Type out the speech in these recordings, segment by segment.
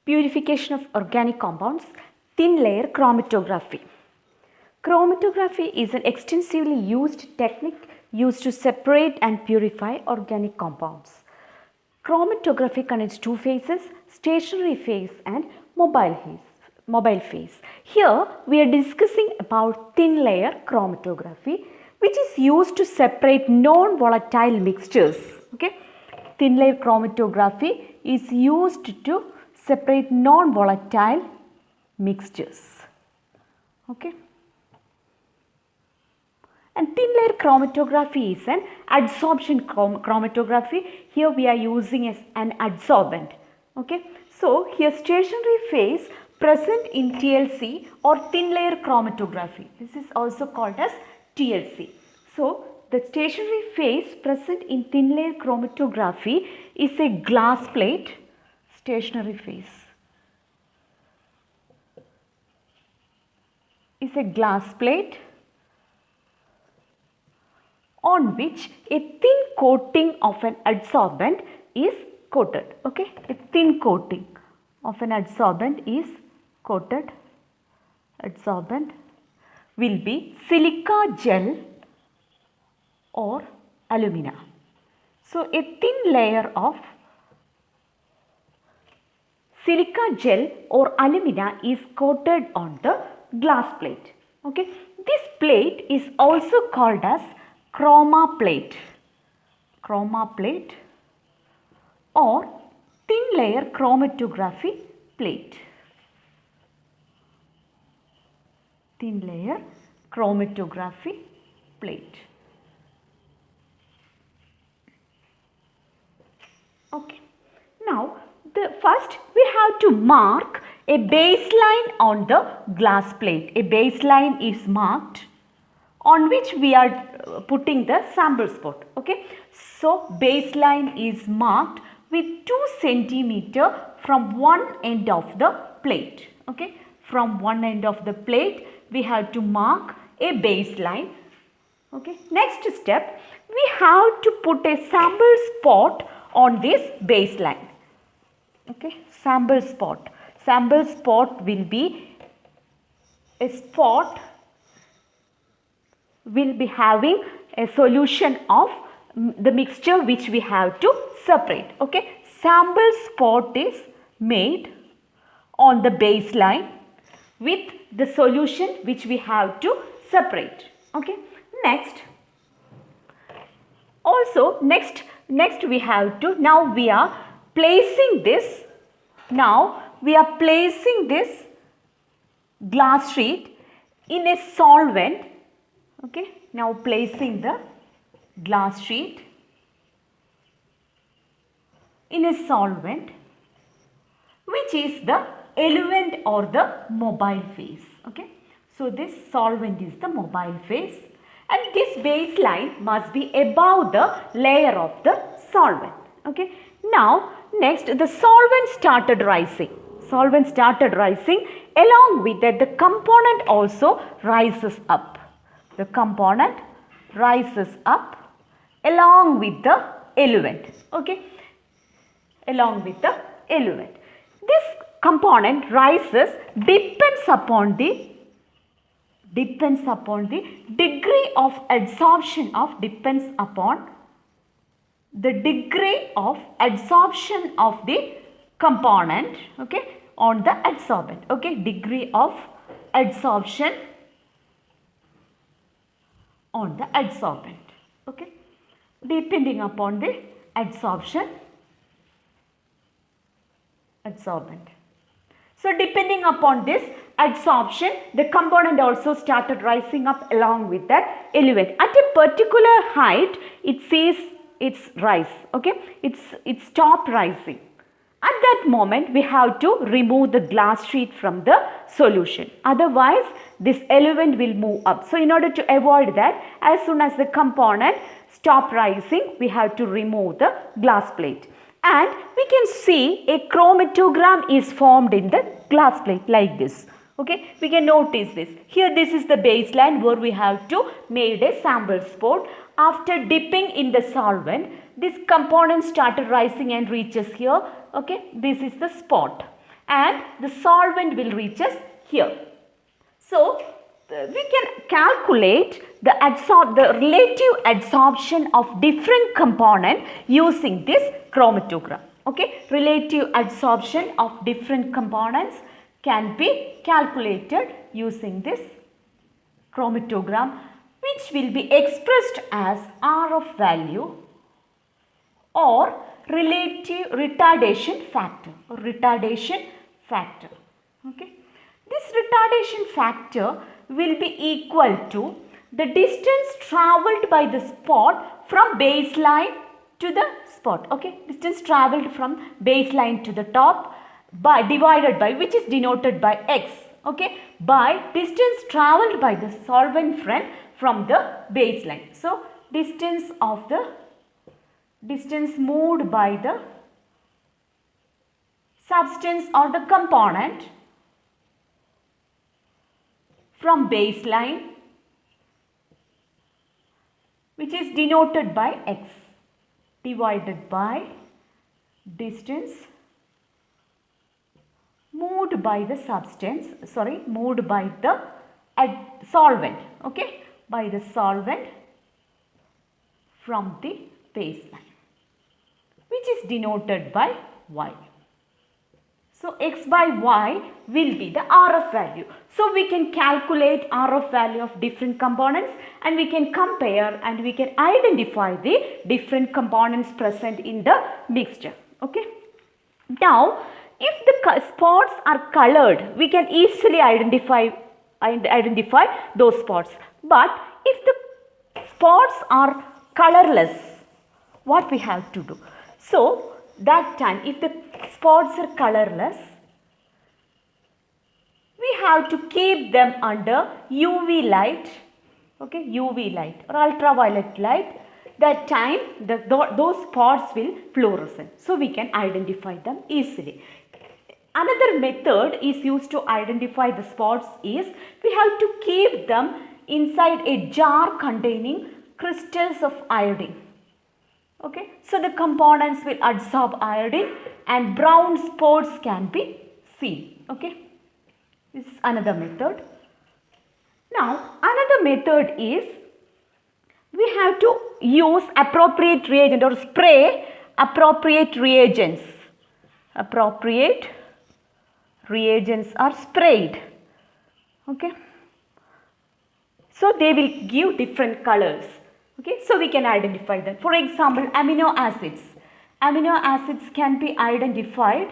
purification of organic compounds, thin layer chromatography. Chromatography is an extensively used technique used to separate and purify organic compounds. Chromatography contains two phases, stationary phase and mobile phase. Here we are discussing about thin layer chromatography, which is used to separate non-volatile mixtures. Okay? Thin layer chromatography is used to separate non-volatile mixtures. Okay? And thin layer chromatography is an adsorption chromatography. Here we are using as an adsorbent. Okay? So here stationary phase present in TLC or thin layer chromatography. This is also called as TLC. So the stationary phase present in thin layer chromatography is a glass plate. Stationary phase is a glass plate on which a thin coating of an adsorbent is coated. Okay, a thin coating of an adsorbent is coated. Adsorbent will be silica gel or alumina. So a thin layer of silica gel or alumina is coated on the glass plate. Okay, this plate is also called as chroma plate or thin layer chromatography plate. Thin layer chromatography plate. Okay. Now first we have to mark a baseline on the glass plate. A baseline is marked on which we are putting the sample spot. Okay. So baseline is marked with 2 centimeter from one end of the plate. Okay. From one end of the plate we have to mark a baseline. Okay. Next step, we have to put a sample spot on this baseline. Okay. Sample spot. Sample spot will be a spot will be having a solution of the mixture which we have to separate. Okay. Sample spot is made on the baseline with the solution which we have to separate. Okay. Next we have to, now we are placing this glass sheet in a solvent. Okay. Now placing the glass sheet in a solvent which is the eluent or the mobile phase. Okay. So this solvent is the mobile phase and this baseline must be above the layer of the solvent. Okay. Now next the solvent started rising. Solvent started rising, along with that the component also rises up. The component rises up along with the eluent. Okay. Along with the eluent. This component rises depends upon the degree of adsorption of the component. Okay, on the adsorbent. Okay, degree of adsorption on the adsorbent. Okay, depending upon the adsorbent. So depending upon this adsorption, the component also started rising up along with that eluent. At a particular height, it says its rise. Okay, it stopped rising. At that moment, we have to remove the glass sheet from the solution. Otherwise, this eluent will move up. So in order to avoid that, as soon as the component stop rising, we have to remove the glass plate. And we can see a chromatogram is formed in the glass plate like this. Okay, we can notice this. Here this is the baseline where we have to made a sample spot. After dipping in the solvent, this component started rising and reaches here. Okay, this is the spot. and the solvent will reach us here. So, we can calculate the relative adsorption of different component using this chromatogram. Okay, relative adsorption of different components can be calculated using this chromatogram, which will be expressed as RF value or relative retardation factor or retardation factor. Okay. This retardation factor will be equal to the distance travelled by the spot from baseline to the spot. Okay, distance travelled from baseline to the top by divided by, which is denoted by x. Okay, by distance travelled by the solvent friend from the baseline. So, distance moved by the substance or the component from baseline, which is denoted by x, divided by distance moved by the moved by the solvent, okay, by the solvent from the baseline, which is denoted by y. So, x by y will be the RF value. So, we can calculate RF value of different components and we can compare and we can identify the different components present in the mixture. Okay. Now, if the spots are colored, we can easily identify those spots. But if the spots are colorless, what we have to do? So, that time if the spots are colorless, we have to keep them under UV light, okay, UV light or ultraviolet light. That time those spots will fluorescent. So, we can identify them easily. Another method is used to identify the spots is we have to keep them inside a jar containing crystals of iodine. Okay, so the components will absorb iodine and brown spots can be seen. Okay, this is another method. Now, another method is we have to use appropriate reagent or spray appropriate reagents. Appropriate reagents are sprayed. Okay, so they will give different colors. Okay, so we can identify them. For example, amino acids. Amino acids can be identified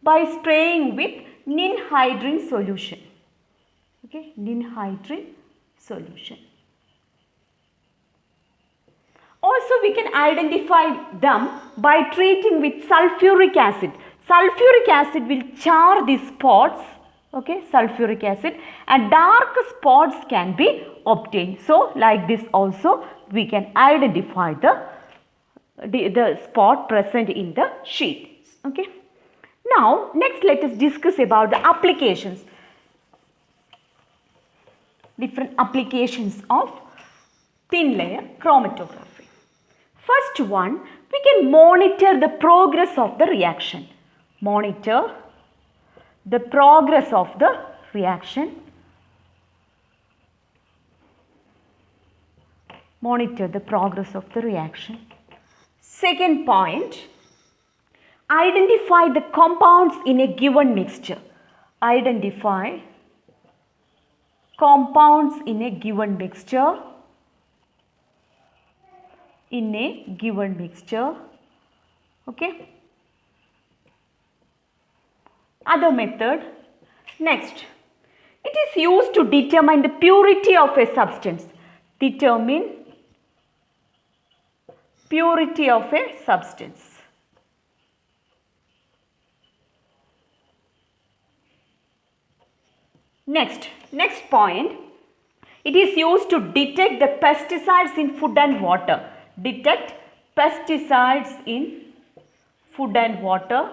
by spraying with ninhydrin solution. Okay, ninhydrin solution. Also, we can identify them by treating with sulfuric acid. Sulfuric acid will char the spots. Okay, sulfuric acid, and dark spots can be obtained. So, like this also we can identify the spot present in the sheet. Okay. Now, next let us discuss about the applications. Different applications of thin layer chromatography. First one, we can monitor the progress of the reaction. Monitor the progress of the reaction. Monitor the progress of the reaction. Second point, identify the compounds in a given mixture. Identify compounds in a given mixture. In a given mixture. Okay. Other method. Next, it is used to determine the purity of a substance. Determine purity of a substance. Next point, it is used to detect the pesticides in food and water. Detect pesticides in food and water.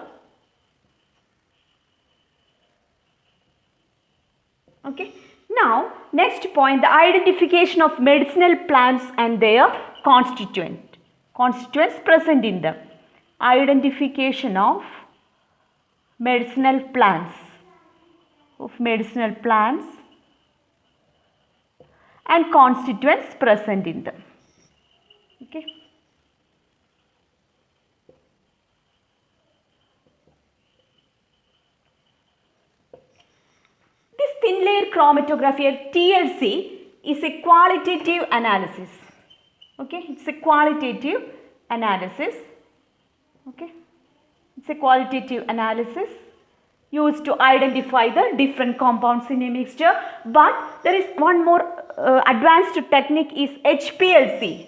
Okay. Now, next point, the identification of medicinal plants and their constituents present in them. Identification of medicinal plants, and constituents present in them. Okay. This thin layer chromatography or TLC is a qualitative analysis. Okay, it's a qualitative analysis. Okay, it's a qualitative analysis used to identify the different compounds in a mixture. But there is one more advanced technique is HPLC.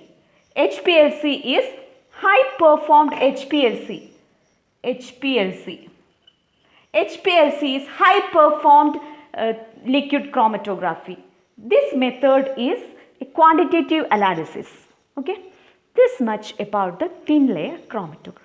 HPLC is high performed HPLC. HPLC is high performed liquid chromatography. This method is a quantitative analysis. Okay, this much about the thin layer chromatography.